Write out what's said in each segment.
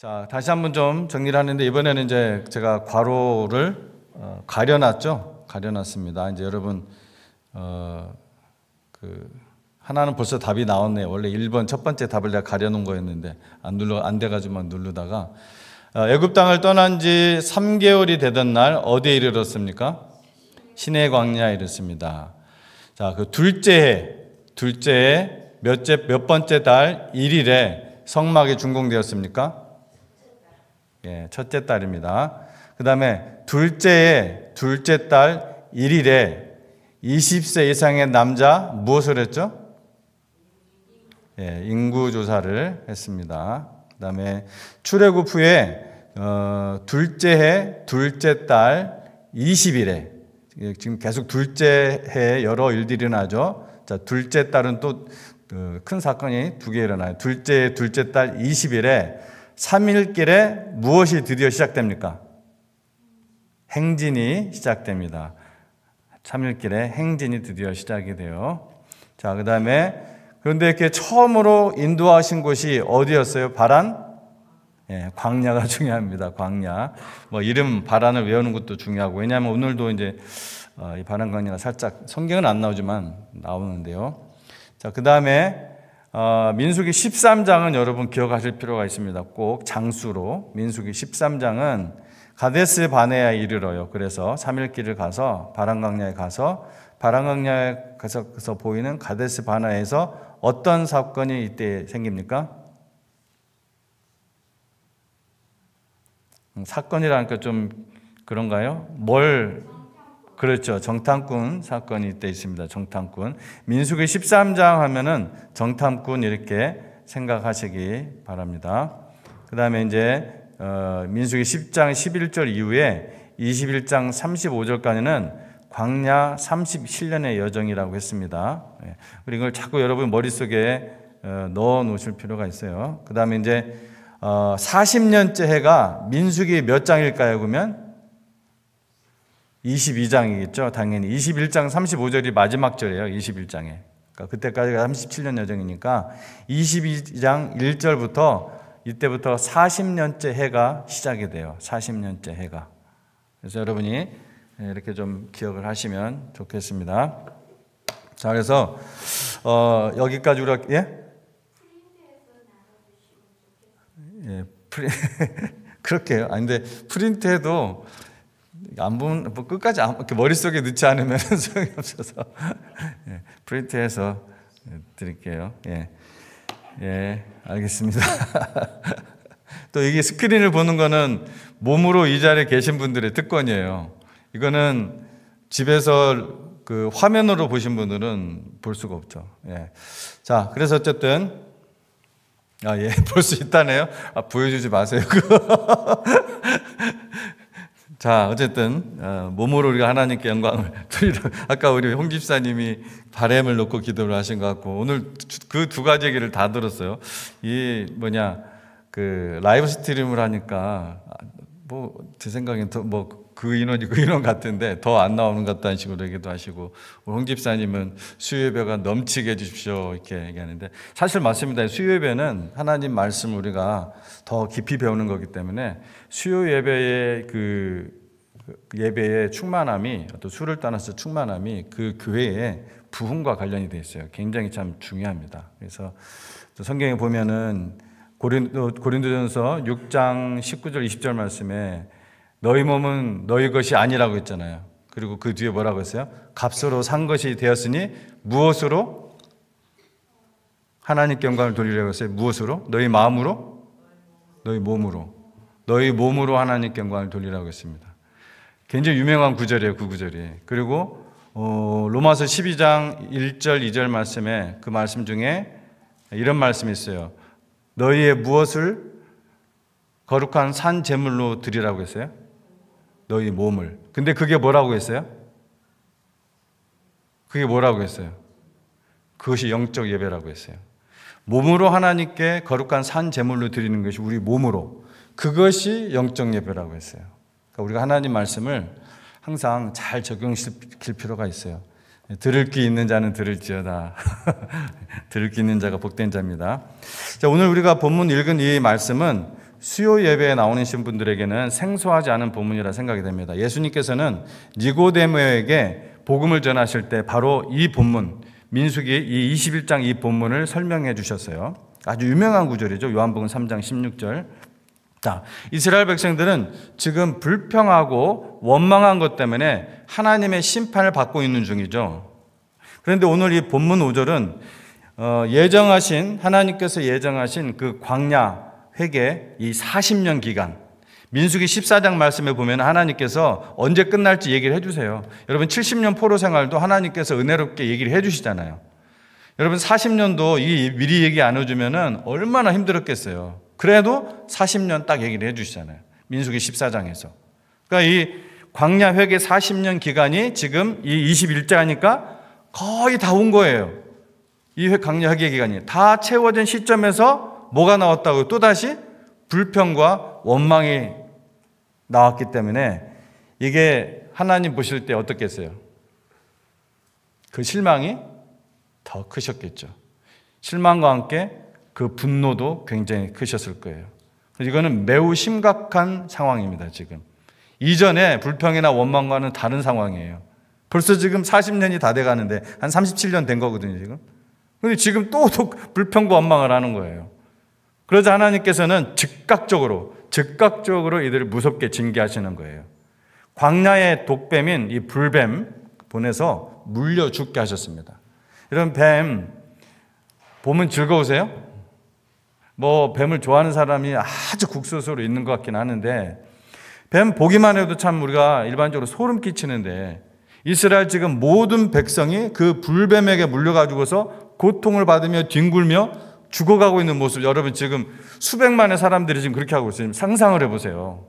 자, 다시 한번 좀 정리를 하는데, 이번에는 이제 제가 괄호를 가려놨죠. 가려놨습니다. 이제 여러분 하나는 벌써 답이 나왔네요. 원래 1번 첫 번째 답을 내가 가려놓은 거였는데 안 돼가지고만 누르다가 애굽 땅을 떠난 지 3개월이 되던 날 어디에 이르렀습니까? 시내 광야에 이르렀습니다. 자, 그 둘째 해 몇 번째 달 1일에 성막이 준공되었습니까? 예, 첫째 달입니다. 그 다음에 둘째 달 1일에 20세 이상의 남자 무엇을 했죠? 예, 인구조사를 했습니다. 그 다음에 출애굽 후에 둘째 해 둘째 달 20일에 지금 계속 둘째 해 여러 일들이 일어나죠. 자, 둘째 달은 또 큰 사건이 두 개 일어나요. 둘째 달 20일에 3일길에 무엇이 드디어 시작됩니까? 행진이 시작됩니다. 3일길에 행진이 드디어 시작이 돼요. 자, 그 다음에 그런데 이렇게 처음으로 인도하신 곳이 어디였어요? 바란? 예, 광야가 중요합니다. 광야. 뭐 이름 바란을 외우는 것도 중요하고, 왜냐하면 오늘도 이제 이 바란 광야가 살짝 성경은 안 나오지만 나오는데요. 자, 그 다음에 민수기 13장은 여러분 기억하실 필요가 있습니다. 꼭 장수로. 민수기 13장은 가데스 바네아에 이르러요. 그래서 3일길을 가서 바란광야에 가서 보이는 가데스 바네아에서 어떤 사건이 이때 생깁니까? 사건이라니까 좀 그런가요? 그렇죠. 정탐꾼 사건이 이때 있습니다. 정탐꾼. 민수기 13장 하면은 정탐꾼 이렇게 생각하시기 바랍니다. 그 다음에 이제 민수기 10장 11절 이후에 21장 35절까지는 광야 37년의 여정이라고 했습니다. 그리고 이걸 자꾸 여러분 머릿속에 넣어 놓으실 필요가 있어요. 그 다음에 이제 40년째 해가 민수기 몇 장일까요? 그러면 22장이겠죠. 당연히 21장 35절이 마지막 절이에요. 21장에. 그러니까 그때까지가 37년 여정이니까 22장 1절부터 이때부터 40년째 해가 시작이 돼요. 40년째 해가. 그래서 여러분이 이렇게 좀 기억을 하시면 좋겠습니다. 자, 그래서 여기까지 우리가 그렇게요. 아니 근데 프린트해도 안 보면 끝까지 이렇게 머릿속에 넣지 않으면 소용이 없어서 프린트해서 드릴게요. 예, 알겠습니다. 또 이게 스크린을 보는 거는 몸으로 이 자리에 계신 분들의 특권이에요. 이거는 집에서 그 화면으로 보신 분들은 볼 수가 없죠. 자, 그래서 어쨌든 볼 수 있다네요. 보여주지 마세요. 자, 어쨌든 몸으로 우리가 하나님께 영광을 돌리려. 아까 우리 홍 집사님이 바램을 놓고 기도를 하신 것 같고, 오늘 그 두 가지 얘기를 다 들었어요. 그 라이브 스트림을 하니까 제 생각엔 그 인원 같은데 더 안 나오는 것 같다는 식으로 얘기도 하시고, 홍 집사님은 수요예배가 넘치게 해주십시오 이렇게 얘기하는데, 사실 맞습니다. 수요예배는 하나님 말씀을 우리가 더 깊이 배우는 거기 때문에 수요예배의 예배의 충만함이, 또 술을 떠나서 충만함이 그 교회의 부흥과 관련이 되어 있어요. 굉장히 참 중요합니다. 그래서 성경에 보면은 고린도전서 6장 19절 20절 말씀에 너희 몸은 너희 것이 아니라고 했잖아요. 그리고 그 뒤에 뭐라고 했어요? 값으로 산 것이 되었으니 무엇으로? 하나님께 영광을 돌리려고 했어요. 무엇으로? 너희 마음으로? 너희 몸으로. 너희 몸으로 하나님께 영광을 돌리라고 했습니다. 굉장히 유명한 구절이에요. 그 구절이. 그리고 로마서 12장 1절 2절 말씀에 그 말씀 중에 이런 말씀이 있어요. 너희의 무엇을 거룩한 산 제물로 드리라고 했어요? 너희 몸을. 근데 그게 뭐라고 했어요? 그게 뭐라고 했어요? 그것이 영적 예배라고 했어요. 몸으로 하나님께 거룩한 산 제물로 드리는 것이 우리 몸으로. 그것이 영적 예배라고 했어요. 그러니까 우리가 하나님 말씀을 항상 잘 적용시킬 필요가 있어요. 들을 귀 있는 자는 들을지어다. 들을 귀 있는 자가 복된 자입니다. 자, 오늘 우리가 본문 읽은 이 말씀은 수요 예배에 나오신 분들에게는 생소하지 않은 본문이라 생각이 됩니다. 예수님께서는 니고데모에게 복음을 전하실 때 바로 이 본문, 민수기 이 21장 이 본문을 설명해 주셨어요. 아주 유명한 구절이죠. 요한복음 3장 16절. 자, 이스라엘 백성들은 지금 불평하고 원망한 것 때문에 하나님의 심판을 받고 있는 중이죠. 그런데 오늘 이 본문 5절은 하나님께서 예정하신 그 광야 회개 이 40년 기간, 민수기 14장 말씀에 보면 하나님께서 언제 끝날지 얘기를 해주세요. 여러분 70년 포로 생활도 하나님께서 은혜롭게 얘기를 해주시잖아요. 여러분 40년도 미리 얘기 안 해주면 얼마나 힘들었겠어요. 그래도 40년 딱 얘기를 해주시잖아요. 민수기 14장에서. 그러니까 이 광야 회개 40년 기간이 지금 이 21장이니까 거의 다 온 거예요. 이 광야 회개 기간이 다 채워진 시점에서 뭐가 나왔다고요? 또다시 불평과 원망이 나왔기 때문에 이게 하나님 보실 때 어떻겠어요? 그 실망이 더 크셨겠죠. 실망과 함께 그 분노도 굉장히 크셨을 거예요. 이거는 매우 심각한 상황입니다, 지금. 이전에 불평이나 원망과는 다른 상황이에요. 벌써 지금 40년이 다 돼 가는데 한 37년 된 거거든요, 지금. 근데 지금 또 불평과 원망을 하는 거예요. 그러자 하나님께서는 즉각적으로 이들을 무섭게 징계하시는 거예요. 광야의 독뱀인 이 불뱀 보내서 물려 죽게 하셨습니다. 이런 뱀 보면 즐거우세요? 뱀을 좋아하는 사람이 아주 국소수로 있는 것 같긴 하는데 뱀 보기만 해도 참 우리가 일반적으로 소름 끼치는데 이스라엘 지금 모든 백성이 그 불뱀에게 물려가지고서 고통을 받으며 뒹굴며 죽어가고 있는 모습, 여러분 지금 수백만의 사람들이 지금 그렇게 하고 있어요. 상상을 해보세요.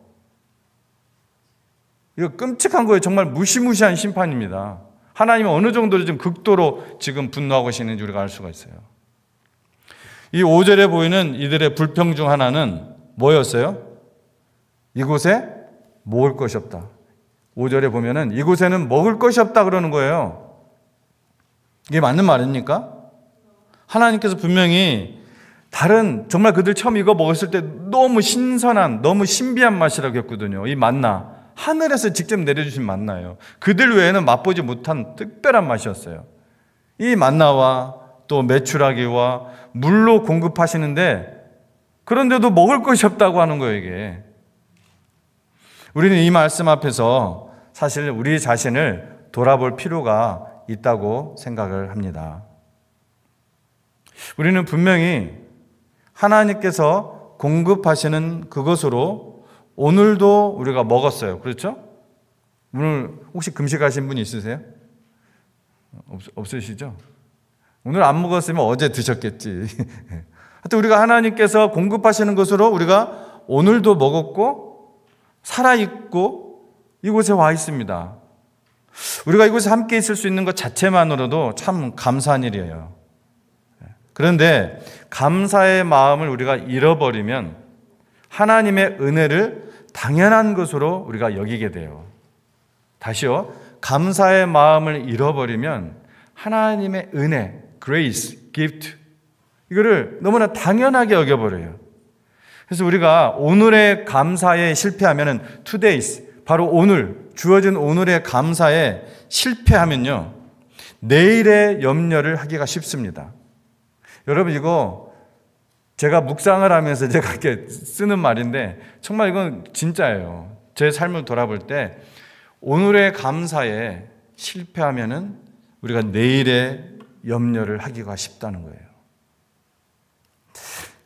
이거 끔찍한 거예요. 정말 무시무시한 심판입니다. 하나님은 어느 정도로 지금 극도로 지금 분노하고 계시는지 우리가 알 수가 있어요. 이 5절에 보이는 이들의 불평 중 하나는 뭐였어요? 이곳에 먹을 것이 없다. 5절에 보면은 이곳에는 먹을 것이 없다 그러는 거예요. 이게 맞는 말입니까? 하나님께서 분명히 정말 그들 처음 이거 먹었을 때 너무 신선한, 너무 신비한 맛이라고 했거든요. 이 만나, 하늘에서 직접 내려주신 만나예요. 그들 외에는 맛보지 못한 특별한 맛이었어요. 이 만나와 또 메추라기와 물로 공급하시는데 그런데도 먹을 것이 없다고 하는 거예요, 이게. 우리는 이 말씀 앞에서 사실 우리 자신을 돌아볼 필요가 있다고 생각을 합니다. 우리는 분명히 하나님께서 공급하시는 그것으로 오늘도 우리가 먹었어요. 그렇죠? 오늘 혹시 금식하신 분 있으세요? 없으시죠? 오늘 안 먹었으면 어제 드셨겠지. 하여튼 우리가 하나님께서 공급하시는 것으로 우리가 오늘도 먹었고 살아있고 이곳에 와 있습니다. 우리가 이곳에 함께 있을 수 있는 것 자체만으로도 참 감사한 일이에요. 그런데 감사의 마음을 우리가 잃어버리면 하나님의 은혜를 당연한 것으로 우리가 여기게 돼요. 다시요. 감사의 마음을 잃어버리면 하나님의 은혜, grace, gift 이거를 너무나 당연하게 여겨버려요. 그래서 우리가 오늘의 감사에 실패하면은 today's, 바로 오늘 주어진 오늘의 감사에 실패하면요 내일의 염려를 하기가 쉽습니다. 여러분 이거 제가 묵상을 하면서 제가 이렇게 쓰는 말인데 정말 이건 진짜예요. 제 삶을 돌아볼 때 오늘의 감사에 실패하면은 우리가 내일의 염려를 하기가 쉽다는 거예요.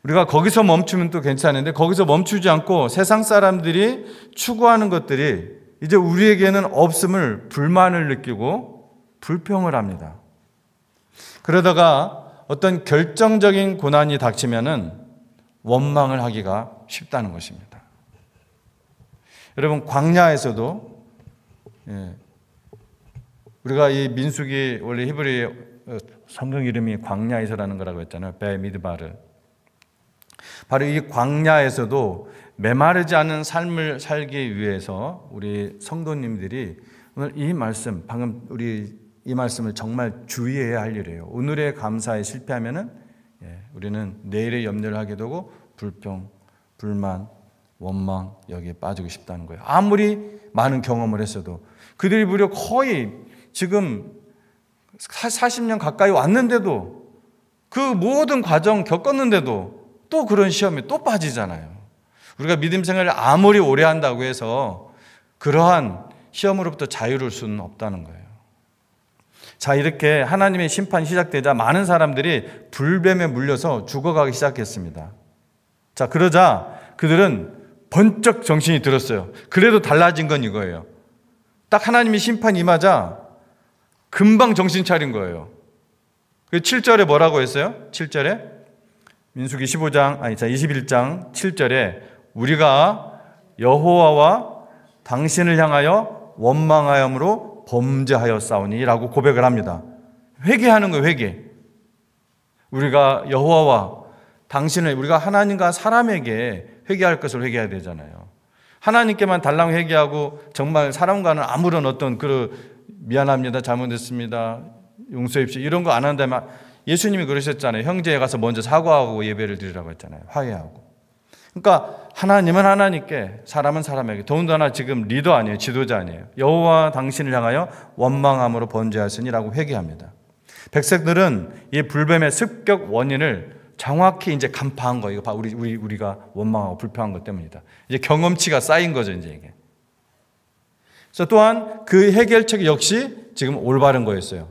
우리가 거기서 멈추면 또 괜찮은데 거기서 멈추지 않고 세상 사람들이 추구하는 것들이 이제 우리에게는 없음을 불만을 느끼고 불평을 합니다. 그러다가 어떤 결정적인 고난이 닥치면은 원망을 하기가 쉽다는 것입니다. 여러분 광야에서도 우리가 이 민수기 원래 히브리 성경 이름이 광야에서라는 거라고 했잖아요. 베미드바르. 바로 이 광야에서도 메마르지 않은 삶을 살기 위해서 우리 성도님들이 오늘 이 말씀, 방금 우리 이 말씀을 정말 주의해야 할 일이에요. 오늘의 감사에 실패하면은 우리는 내일의 염려를 하게 되고 불평, 불만, 원망 여기에 빠지고 싶다는 거예요. 아무리 많은 경험을 했어도 그들이 무려 거의 지금 40년 가까이 왔는데도 그 모든 과정 겪었는데도 또 그런 시험에 또 빠지잖아요. 우리가 믿음 생활을 아무리 오래 한다고 해서 그러한 시험으로부터 자유로울 수는 없다는 거예요. 자, 이렇게 하나님의 심판이 시작되자 많은 사람들이 불뱀에 물려서 죽어가기 시작했습니다. 자, 그러자 그들은 번쩍 정신이 들었어요. 그래도 달라진 건 이거예요. 딱 하나님의 심판이 임하자 금방 정신 차린 거예요. 7절에 뭐라고 했어요? 7절에 민수기 21장 7절에 우리가 여호와와 당신을 향하여 원망하였으므로 범죄하였사오니 라고 고백을 합니다. 회개하는 거예요. 회개. 우리가 여호와와 당신을, 우리가 하나님과 사람에게 회개할 것을 회개해야 되잖아요. 하나님께만 달랑 회개하고 정말 사람과는 아무런 어떤 미안합니다, 잘못했습니다, 용서해 주십시오 이런 거 안 한다면, 예수님이 그러셨잖아요. 형제에 가서 먼저 사과하고 예배를 드리라고 했잖아요. 화해하고. 그러니까 하나님은 하나님께, 사람은 사람에게, 더군다나 지금 리더 아니에요, 지도자 아니에요. 여호와 당신을 향하여 원망함으로 번제하였으니라고 회개합니다. 백성들은 이 불뱀의 습격 원인을 정확히 이제 간파한 거예요. 이거 우리가 원망하고 불평한 것 때문이다. 이제 경험치가 쌓인 거죠, 이제 이게. 그래서 또한 그 해결책 역시 지금 올바른 거였어요.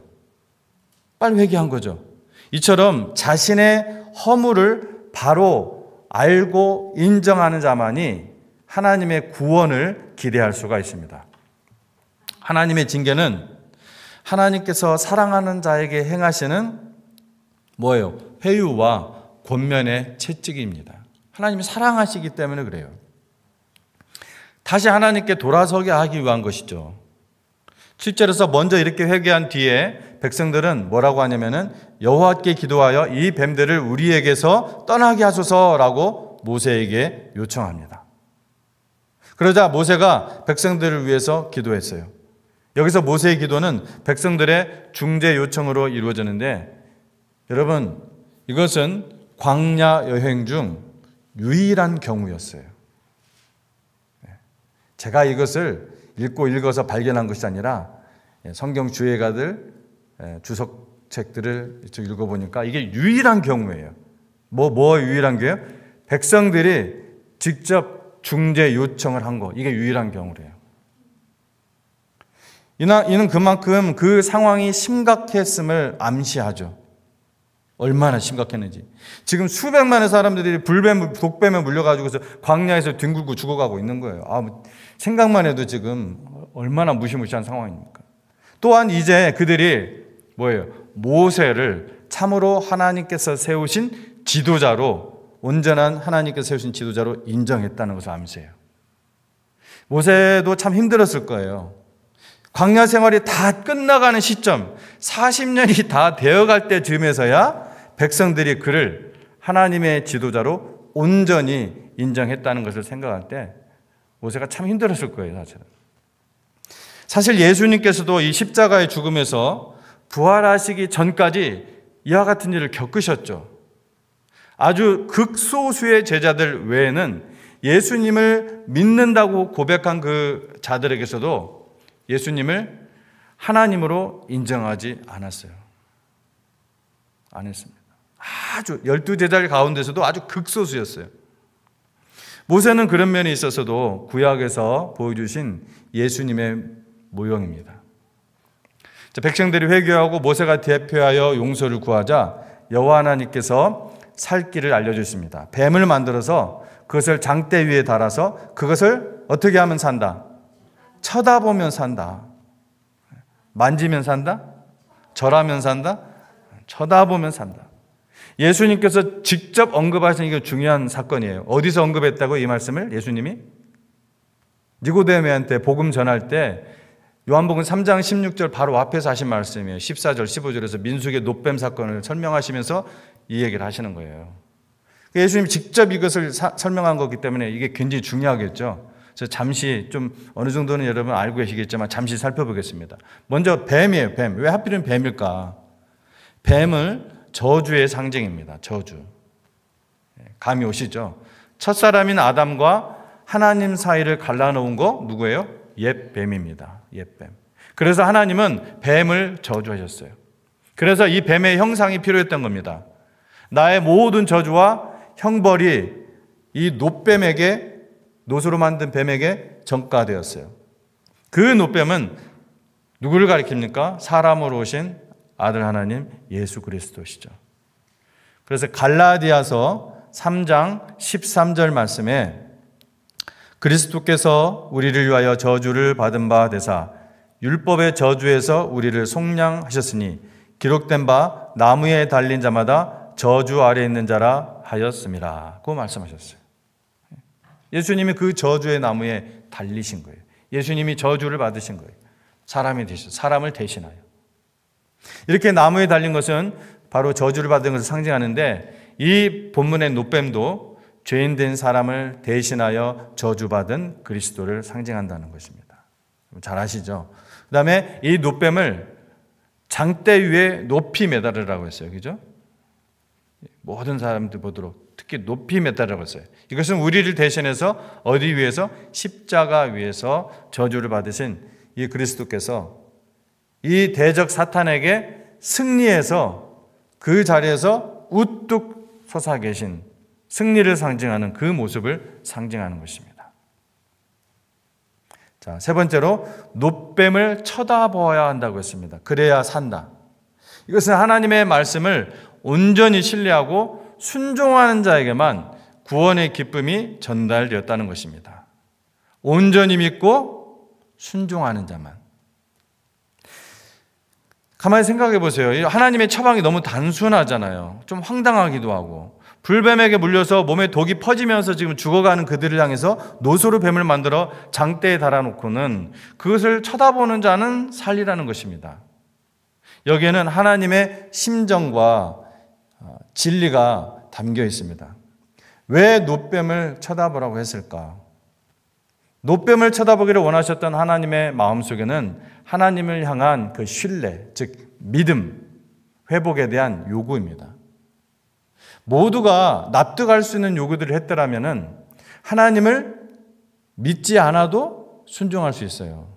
빨리 회개한 거죠. 이처럼 자신의 허물을 바로 알고 인정하는 자만이 하나님의 구원을 기대할 수가 있습니다. 하나님의 징계는 하나님께서 사랑하는 자에게 행하시는 뭐예요? 회유와 권면의 채찍입니다. 하나님이 사랑하시기 때문에 그래요. 다시 하나님께 돌아서게 하기 위한 것이죠. 7절에서 먼저 이렇게 회개한 뒤에 백성들은 뭐라고 하냐면은 여호와께 기도하여 이 뱀들을 우리에게서 떠나게 하소서라고 모세에게 요청합니다. 그러자 모세가 백성들을 위해서 기도했어요. 여기서 모세의 기도는 백성들의 중재 요청으로 이루어졌는데, 여러분, 이것은 광야 여행 중 유일한 경우였어요. 제가 이것을 읽어서 발견한 것이 아니라 성경 주예가들 주석책들을 읽어보니까 이게 유일한 경우예요. 뭐 유일한 게요? 백성들이 직접 중재 요청을 한 거, 이게 유일한 경우래요. 이는 그만큼 그 상황이 심각했음을 암시하죠. 얼마나 심각했는지. 지금 수백만의 사람들이 독뱀에 물려가지고서 광야에서 뒹굴고 죽어가고 있는 거예요. 생각만 해도 지금 얼마나 무시무시한 상황입니까? 또한 이제 그들이 뭐예요? 모세를 참으로 하나님께서 세우신 지도자로, 온전한 하나님께서 세우신 지도자로 인정했다는 것을 암시해요. 모세도 참 힘들었을 거예요. 광야 생활이 다 끝나가는 시점, 40년이 다 되어갈 때쯤에서야 백성들이 그를 하나님의 지도자로 온전히 인정했다는 것을 생각할 때 모세가 참 힘들었을 거예요, 사실 예수님께서도 이 십자가의 죽음에서 부활하시기 전까지 이와 같은 일을 겪으셨죠. 아주 극소수의 제자들 외에는 예수님을 믿는다고 고백한 그 자들에게서도 예수님을 하나님으로 인정하지 않았어요. 안 했습니다. 아주 12제자 가운데서도 아주 극소수였어요. 모세는 그런 면에 있어서도 구약에서 보여주신 예수님의 모형입니다. 백성들이 회개하고 모세가 대표하여 용서를 구하자 여호와 하나님께서 살 길을 알려주십니다. 뱀을 만들어서 그것을 장대 위에 달아서 그것을 어떻게 하면 산다? 쳐다보면 산다. 만지면 산다? 절하면 산다? 쳐다보면 산다. 예수님께서 직접 언급하신 이거 중요한 사건이에요. 어디서 언급했다고 이 말씀을 예수님이? 니고데모한테 복음 전할 때 요한복음 3장 16절 바로 앞에서 하신 말씀이에요. 14절, 15절에서 민수기의 놋뱀 사건을 설명하시면서 이 얘기를 하시는 거예요. 예수님이 직접 이것을 설명한 거기 때문에 이게 굉장히 중요하겠죠. 그래서 잠시 좀 어느 정도는 여러분 알고 계시겠지만 잠시 살펴보겠습니다. 먼저 뱀이에요. 뱀. 왜 하필이면 뱀일까? 뱀을 저주의 상징입니다. 저주. 감이 오시죠? 첫사람인 아담과 하나님 사이를 갈라놓은 거 누구예요? 옛 뱀입니다. 옛 뱀. 그래서 하나님은 뱀을 저주하셨어요. 그래서 이 뱀의 형상이 필요했던 겁니다. 나의 모든 저주와 형벌이 이 놋뱀에게, 놋으로 만든 뱀에게 전가되었어요. 그 놋뱀은 누구를 가리킵니까? 사람으로 오신 아들 하나님 예수 그리스도시죠. 그래서 갈라디아서 3장 13절 말씀에 그리스도께서 우리를 위하여 저주를 받은 바 되사 율법의 저주에서 우리를 속량하셨으니 기록된 바 나무에 달린 자마다 저주 아래 있는 자라 하였습니다. 그 말씀하셨어요. 예수님이 그 저주의 나무에 달리신 거예요. 예수님이 저주를 받으신 거예요. 사람을 대신하여. 이렇게 나무에 달린 것은 바로 저주를 받은 것을 상징하는데, 이 본문의 놋뱀도 죄인된 사람을 대신하여 저주받은 그리스도를 상징한다는 것입니다. 잘 아시죠? 그 다음에 이 놋뱀을 장대 위에 높이 매달으라고 했어요. 그죠? 모든 사람들 보도록 특히 높이 매달으라고 했어요. 이것은 우리를 대신해서 어디 위에서? 십자가 위에서 저주를 받으신 이 그리스도께서 이 대적 사탄에게 승리해서 그 자리에서 우뚝 솟아 계신, 승리를 상징하는 그 모습을 상징하는 것입니다. 자, 세 번째로 놋뱀을 쳐다보아야 한다고 했습니다. 그래야 산다. 이것은 하나님의 말씀을 온전히 신뢰하고 순종하는 자에게만 구원의 기쁨이 전달되었다는 것입니다. 온전히 믿고 순종하는 자만. 가만히 생각해 보세요. 하나님의 처방이 너무 단순하잖아요. 좀 황당하기도 하고. 불뱀에게 물려서 몸에 독이 퍼지면서 지금 죽어가는 그들을 향해서 놋으로 뱀을 만들어 장대에 달아놓고는 그것을 쳐다보는 자는 살리라는 것입니다. 여기에는 하나님의 심정과 진리가 담겨 있습니다. 왜 놋뱀을 쳐다보라고 했을까? 놋뱀을 쳐다보기를 원하셨던 하나님의 마음속에는 하나님을 향한 그 신뢰, 즉 믿음, 회복에 대한 요구입니다. 모두가 납득할 수 있는 요구들을 했더라면 하나님을 믿지 않아도 순종할 수 있어요.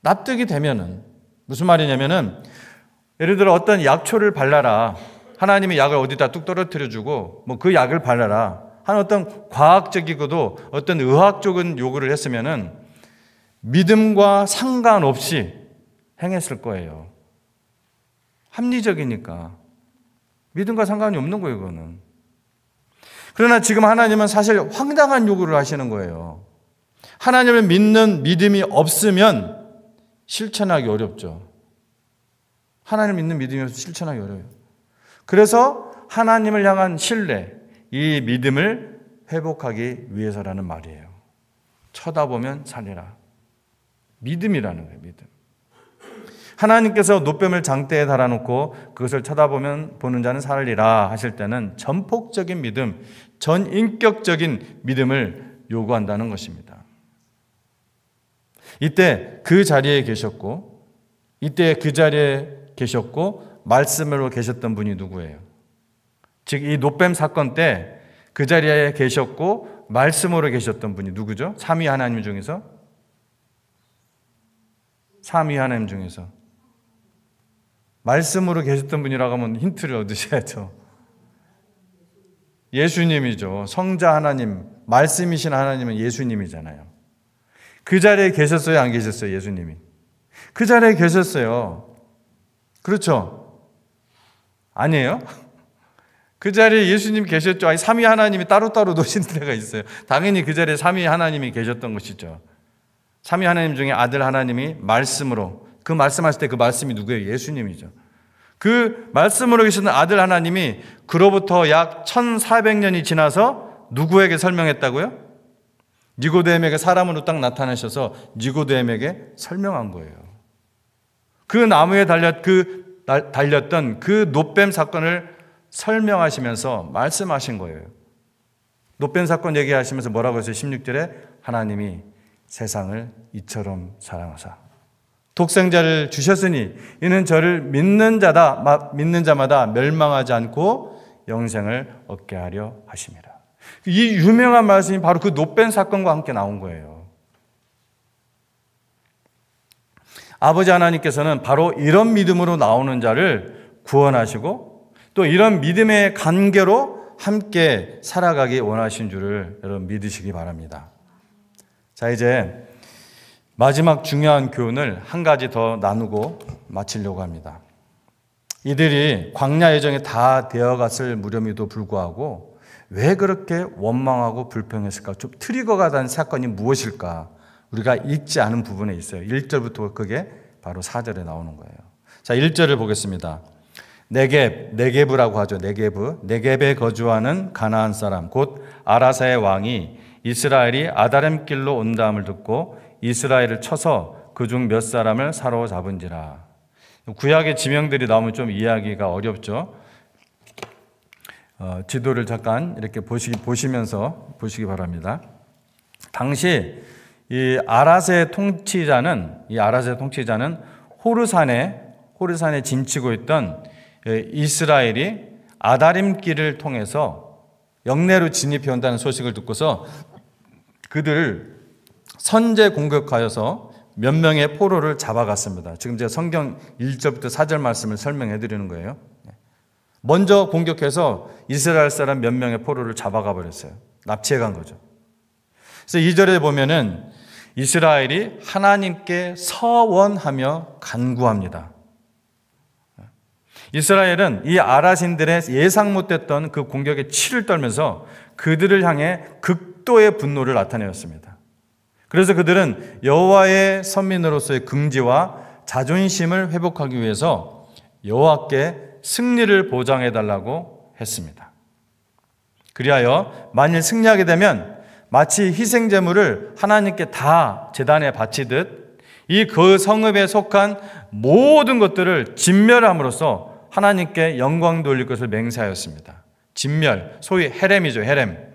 납득이 되면은. 무슨 말이냐면은, 예를 들어 어떤 약초를 발라라. 하나님이 약을 어디다 뚝 떨어뜨려 주고 뭐 그 약을 발라라 한 어떤 과학적이고도 어떤 의학적인 요구를 했으면은 믿음과 상관없이 행했을 거예요. 합리적이니까. 믿음과 상관이 없는 거예요, 그거는. 그러나 지금 하나님은 사실 황당한 요구를 하시는 거예요. 하나님을 믿는 믿음이 없으면 실천하기 어렵죠. 하나님을 믿는 믿음이 없으면 실천하기 어려워요. 그래서 하나님을 향한 신뢰, 이 믿음을 회복하기 위해서라는 말이에요. 쳐다보면 살리라. 믿음이라는 거예요, 믿음. 하나님께서 놋뱀을 장대에 달아놓고 그것을 쳐다보면 보는 자는 살리라 하실 때는 전폭적인 믿음, 전인격적인 믿음을 요구한다는 것입니다. 이때 그 자리에 계셨고, 말씀으로 계셨던 분이 누구예요? 즉 이 놋뱀 사건 때 그 자리에 계셨고 말씀으로 계셨던 분이 누구죠? 삼위 하나님 중에서 말씀으로 계셨던 분이라고 하면 힌트를 얻으셔야죠. 예수님이죠. 성자 하나님, 말씀이신 하나님은 예수님이잖아요. 그 자리에 계셨어요, 안 계셨어요? 예수님이 그 자리에 계셨어요. 그렇죠? 아니에요? 그 자리에 예수님이 계셨죠. 아니, 삼위 하나님이 따로따로 노시는 데가 있어요. 당연히 그 자리에 삼위 하나님이 계셨던 것이죠. 삼위 하나님 중에 아들 하나님이 말씀으로, 그 말씀하실 때 그 말씀이 누구예요? 예수님이죠. 그 말씀으로 계시는 아들 하나님이 그로부터 약 1400년이 지나서 누구에게 설명했다고요? 니고데임에게 사람으로 딱 나타나셔서 니고데임에게 설명한 거예요. 그 나무에 달렸던 그 놋뱀 사건을 설명하시면서 말씀하신 거예요. 놋뱀 사건 얘기하시면서 뭐라고 했어요? 16절에 하나님이 세상을 이처럼 사랑하사 독생자를 주셨으니 이는 저를 믿는 자마다 멸망하지 않고 영생을 얻게 하려 하심이라. 이 유명한 말씀이 바로 그 노벤 사건과 함께 나온 거예요. 아버지 하나님께서는 바로 이런 믿음으로 나오는 자를 구원하시고 또 이런 믿음의 관계로 함께 살아가기 원하신 줄을 여러분 믿으시기 바랍니다. 자, 이제 마지막 중요한 교훈을 한 가지 더 나누고 마치려고 합니다. 이들이 광야 여정에 다 되어갔을 무렵에도 불구하고 왜 그렇게 원망하고 불평했을까? 좀 트리거가 된 사건이 무엇일까? 우리가 읽지 않은 부분에 있어요. 1절부터 그게 바로 4절에 나오는 거예요. 자, 1절을 보겠습니다. 네게브라고 하죠. 네겝에 거주하는 가나안 사람 곧 아라사의 왕이 이스라엘이 아다람길로 온다함을 듣고 이스라엘을 쳐서 그중 몇 사람을 사로잡은지라. 구약의 지명들이 나오면 좀 이해하기가 어렵죠. 지도를 잠깐 이렇게 보시면서 보시기 바랍니다. 당시 이 아라세 통치자는 호르산에 진치고 있던 이스라엘이 아다림길을 통해서 영내로 진입해 온다는 소식을 듣고서 그들을 선제 공격하여서 몇 명의 포로를 잡아갔습니다. 지금 제가 성경 1절부터 4절 말씀을 설명해 드리는 거예요. 먼저 공격해서 이스라엘 사람 몇 명의 포로를 잡아가 버렸어요. 납치해 간 거죠. 그래서 2절에 보면은 이스라엘이 하나님께 서원하며 간구합니다. 이스라엘은 이 아라신들의 예상 못했던 그 공격에 치를 떨면서 그들을 향해 극도의 분노를 나타내었습니다. 그래서 그들은 여호와의 선민으로서의 긍지와 자존심을 회복하기 위해서 여호와께 승리를 보장해달라고 했습니다. 그리하여 만일 승리하게 되면 마치 희생제물을 하나님께 다 제단에 바치듯 이 그 성읍에 속한 모든 것들을 진멸함으로써 하나님께 영광 돌릴 것을 맹세하였습니다. 진멸, 소위 헤렘이죠. 헤렘.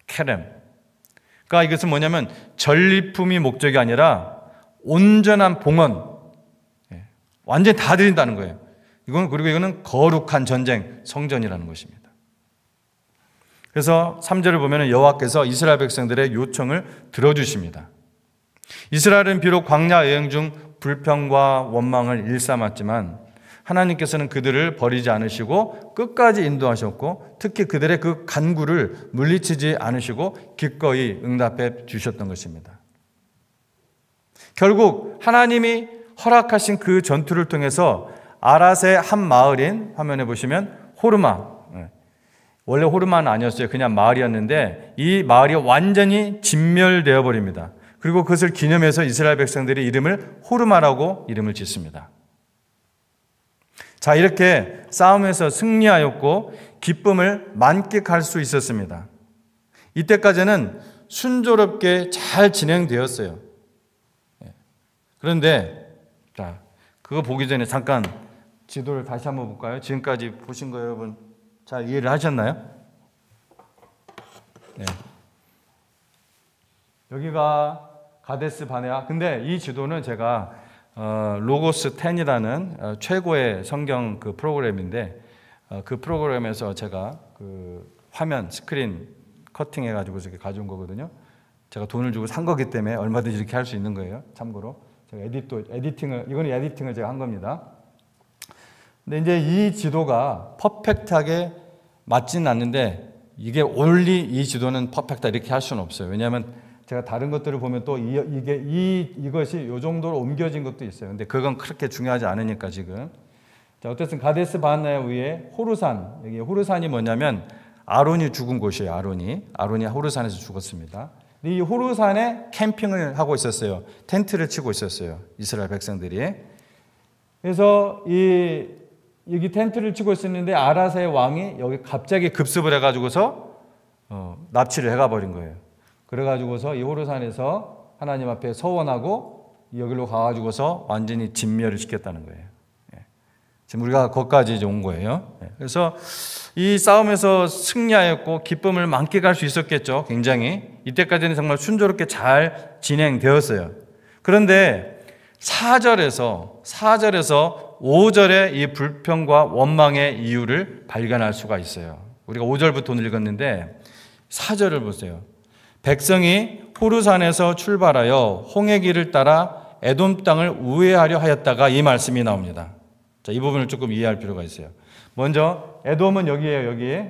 그러니까 이것은 뭐냐면 전리품이 목적이 아니라 온전한 봉헌, 완전히 다 드린다는 거예요. 그리고 이거는 거룩한 전쟁, 성전이라는 것입니다. 그래서 3절을 보면 여호와께서 이스라엘 백성들의 요청을 들어주십니다. 이스라엘은 비록 광야 여행 중 불평과 원망을 일삼았지만 하나님께서는 그들을 버리지 않으시고 끝까지 인도하셨고 특히 그들의 그 간구를 물리치지 않으시고 기꺼이 응답해 주셨던 것입니다. 결국 하나님이 허락하신 그 전투를 통해서 아랏의 한 마을인 화면에 보시면 호르마, 원래 호르마는 아니었어요. 그냥 마을이었는데 이 마을이 완전히 진멸되어 버립니다. 그리고 그것을 기념해서 이스라엘 백성들이 이름을 호르마라고 이름을 짓습니다. 자, 이렇게 싸움에서 승리하였고 기쁨을 만끽할 수 있었습니다. 이때까지는 순조롭게 잘 진행되었어요. 그런데 자, 그거 보기 전에 잠깐 지도를 다시 한번 볼까요? 지금까지 보신 거 여러분 잘 이해를 하셨나요? 네. 여기가 가데스 바네아. 근데 이 지도는 제가 로고스 10이라는 최고의 성경 그 프로그램인데 그 프로그램에서 제가 그 화면 스크린 커팅해 가지고 이렇게 가져온 거거든요. 제가 돈을 주고 산 거기 때문에 얼마든지 이렇게 할 수 있는 거예요. 참고로 제가 이거는 에디팅을 제가 한 겁니다. 근데 이제 이 지도가 퍼펙트하게 맞지는 않는데 이게 only 이 지도는 퍼펙트하다 이렇게 할 수는 없어요. 왜냐하면 제가 다른 것들을 보면 또 이것이 이 정도로 옮겨진 것도 있어요. 근데 그건 그렇게 중요하지 않으니까 지금. 자, 어쨌든 가데스 바네아 위에 호르산. 여기 호르산이 뭐냐면 아론이 죽은 곳이에요. 아론이 호르산에서 죽었습니다. 이 호르산에 캠핑을 하고 있었어요. 텐트를 치고 있었어요. 이스라엘 백성들이. 그래서 여기 텐트를 치고 있었는데 아라사의 왕이 여기 갑자기 급습을 해가지고서 납치를 해가 버린 거예요. 그래가지고서 이 호르산에서 하나님 앞에 서원하고 여기로 가가지고서 완전히 진멸을 시켰다는 거예요. 지금 우리가 거기까지 이제 온 거예요. 그래서 이 싸움에서 승리하였고 기쁨을 만끽할 수 있었겠죠. 굉장히 이때까지는 정말 순조롭게 잘 진행되었어요. 그런데 4절에서 5절의 이 불평과 원망의 이유를 발견할 수가 있어요. 우리가 5절부터 오늘 읽었는데 4절을 보세요. 백성이 호르산에서 출발하여 홍해 길을 따라 에돔 땅을 우회하려 하였다가 이 말씀이 나옵니다. 자, 이 부분을 조금 이해할 필요가 있어요. 먼저 에돔은 여기에요. 여기.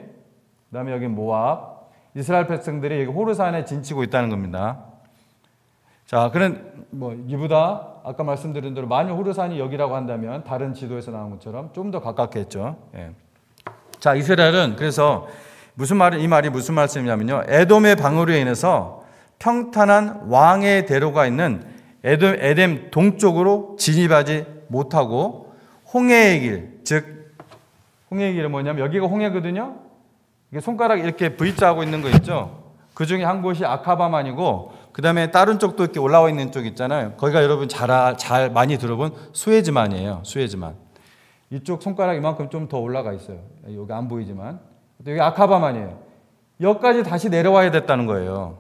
그다음에 여기 모압. 이스라엘 백성들이 여기 호르산에 진치고 있다는 겁니다. 자, 그런 이보다 아까 말씀드린 대로 만일 호르산이 여기라고 한다면 다른 지도에서 나온 것처럼 좀 더 가깝겠죠. 예. 자, 이스라엘은 그래서 이 말이 무슨 말씀이냐면요. 에돔의 방어로 인해서 평탄한 왕의 대로가 있는 에돔 동쪽으로 진입하지 못하고 홍해의 길, 즉 홍해의 길은 뭐냐면 여기가 홍해거든요. 이게 손가락 이렇게 V자하고 있는 거 있죠. 그 중에 한 곳이 아카바만이고 그 다음에 다른 쪽도 이렇게 올라와 있는 쪽 있잖아요. 거기가 여러분 잘 많이 들어본 수에즈만이에요. 수에즈만. 이쪽 손가락 이만큼 좀 더 올라가 있어요. 여기 안 보이지만. 여기 아카바만이에요. 여기까지 다시 내려와야 됐다는 거예요.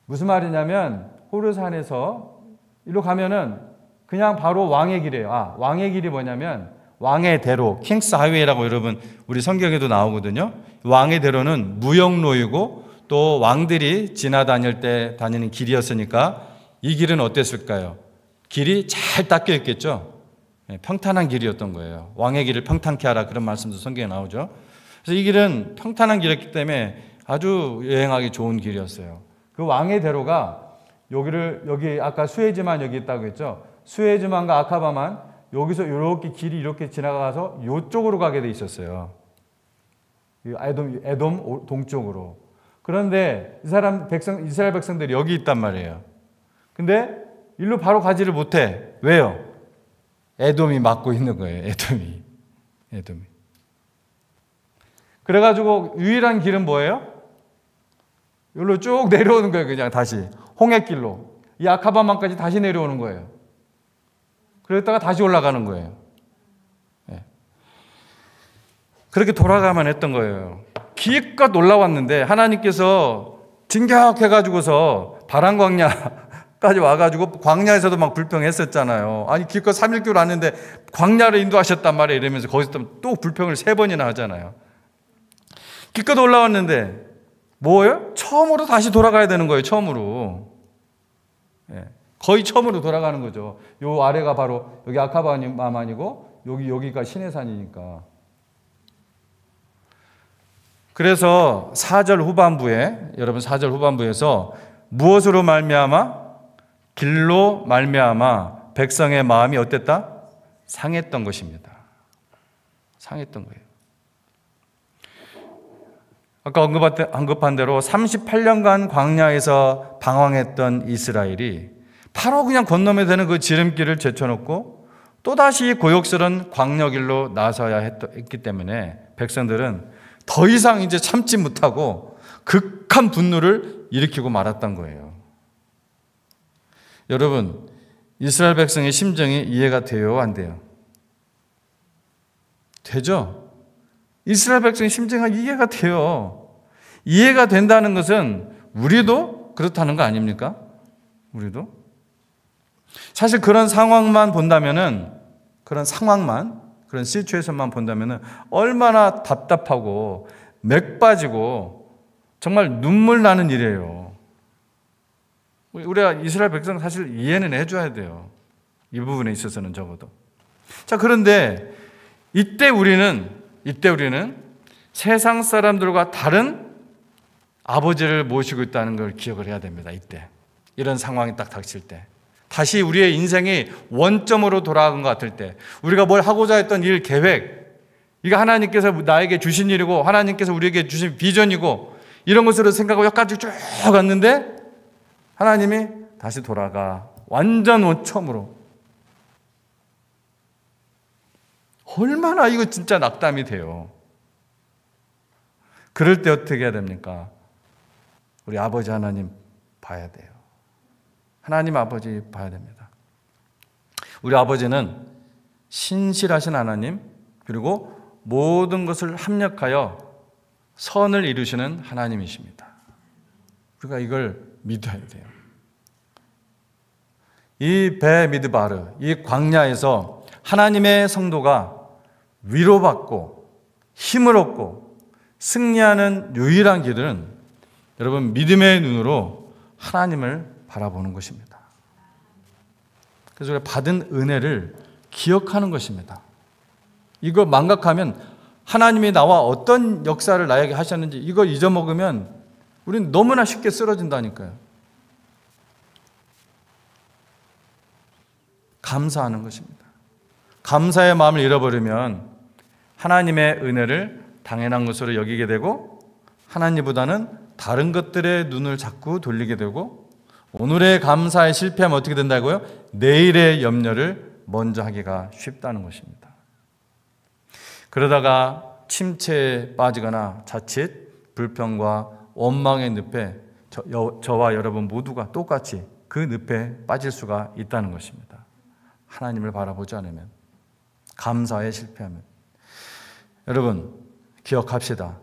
무슨 말이냐면 호르산에서 일로 가면은 그냥 바로 왕의 길이에요. 왕의 길이 뭐냐면 왕의 대로, 킹스 하이웨이라고 여러분 우리 성경에도 나오거든요. 왕의 대로는 무역로이고 또 왕들이 지나다닐 때 다니는 길이었으니까 이 길은 어땠을까요? 길이 잘 닦여 있겠죠. 평탄한 길이었던 거예요. 왕의 길을 평탄케 하라 그런 말씀도 성경에 나오죠. 그래서 이 길은 평탄한 길이었기 때문에 아주 여행하기 좋은 길이었어요. 그 왕의 대로가 여기 아까 수에즈만 여기 있다고 했죠. 수에즈만과 아카바만 여기서 이렇게 길이 이렇게 지나가서 이쪽으로 가게 돼 있었어요. 에돔 동쪽으로. 그런데 이스라엘 백성들이 여기 있단 말이에요. 근데 일로 바로 가지를 못해. 왜요? 에돔이 막고 있는 거예요. 에돔이. 그래가지고 유일한 길은 뭐예요? 여기로 쭉 내려오는 거예요. 그냥 다시 홍해길로 이 아카바만까지 다시 내려오는 거예요. 그랬다가 다시 올라가는 거예요. 그렇게 돌아가만 했던 거예요. 기껏 올라왔는데 하나님께서 진격해가지고서 바람광야까지 와가지고 광야에서도 막 불평했었잖아요. 아니 기껏 3일길 왔는데 광야를 인도하셨단 말이에요. 이러면서 거기서 또 불평을 3번이나 하잖아요. 기껏 올라왔는데 뭐예요? 처음으로 다시 돌아가야 되는 거예요. 처음으로. 거의 처음으로 돌아가는 거죠. 요 아래가 바로 여기 아카바만이고 여기가 시내산이니까. 그래서 4절 후반부에 여러분 4절 후반부에서 무엇으로 말미암아? 길로 말미암아 백성의 마음이 어땠다? 상했던 것입니다. 상했던 거예요. 아까 언급한 대로 38년간 광야에서 방황했던 이스라엘이 바로 그냥 건너면 되는 그 지름길을 제쳐놓고 또다시 고역스러운 광야길로 나서야 했기 때문에 백성들은 더 이상 이제 참지 못하고 극한 분노를 일으키고 말았던 거예요. 여러분, 이스라엘 백성의 심정이 이해가 돼요? 안 돼요? 되죠? 이스라엘 백성의 심정이 이해가 돼요. 이해가 된다는 것은 우리도 그렇다는 거 아닙니까? 우리도? 사실 그런 상황만 본다면은 그런 시츄에이션만 본다면은 얼마나 답답하고 맥 빠지고 정말 눈물 나는 일이에요. 우리가 이스라엘 백성 사실 이해는 해줘야 돼요. 이 부분에 있어서는 적어도. 자, 그런데 이때 우리는 세상 사람들과 다른 아버지를 모시고 있다는 걸 기억을 해야 됩니다. 이때. 이런 상황이 딱 닥칠 때. 다시 우리의 인생이 원점으로 돌아간 것 같을 때, 우리가 뭘 하고자 했던 일 계획, 이거 하나님께서 나에게 주신 일이고 하나님께서 우리에게 주신 비전이고 이런 것으로 생각하고 여기까지 쭉 갔는데 하나님이 다시 돌아가 완전 원점으로. 얼마나 이거 진짜 낙담이 돼요. 그럴 때 어떻게 해야 됩니까? 우리 아버지 하나님 봐야 돼요. 하나님 아버지 봐야 됩니다. 우리 아버지는 신실하신 하나님, 그리고 모든 것을 합력하여 선을 이루시는 하나님이십니다. 우리가 이걸 믿어야 돼요. 이 베미드바르, 이 광야에서 하나님의 성도가 위로받고 힘을 얻고 승리하는 유일한 길은 여러분 믿음의 눈으로 하나님을 바라보는 것입니다. 그래서 우리가 받은 은혜를 기억하는 것입니다. 이거 망각하면 하나님이 나와 어떤 역사를 나에게 하셨는지 이거 잊어먹으면 우리는 너무나 쉽게 쓰러진다니까요. 감사하는 것입니다. 감사의 마음을 잃어버리면 하나님의 은혜를 당연한 것으로 여기게 되고 하나님보다는 다른 것들의 눈을 자꾸 돌리게 되고 오늘의 감사에 실패하면 어떻게 된다고요? 내일의 염려를 먼저 하기가 쉽다는 것입니다. 그러다가 침체에 빠지거나 자칫 불평과 원망의 늪에 저와 여러분 모두가 똑같이 그 늪에 빠질 수가 있다는 것입니다. 하나님을 바라보지 않으면, 감사에 실패하면. 여러분 기억합시다.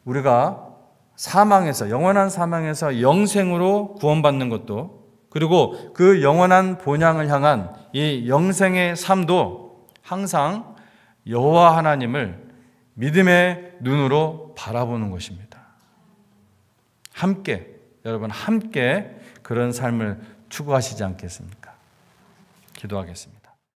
우리가 사망에서, 영원한 사망에서 영생으로 구원받는 것도, 그리고 그 영원한 본향을 향한 이 영생의 삶도 항상 여호와 하나님을 믿음의 눈으로 바라보는 것입니다. 함께, 여러분 함께 그런 삶을 추구하시지 않겠습니까? 기도하겠습니다.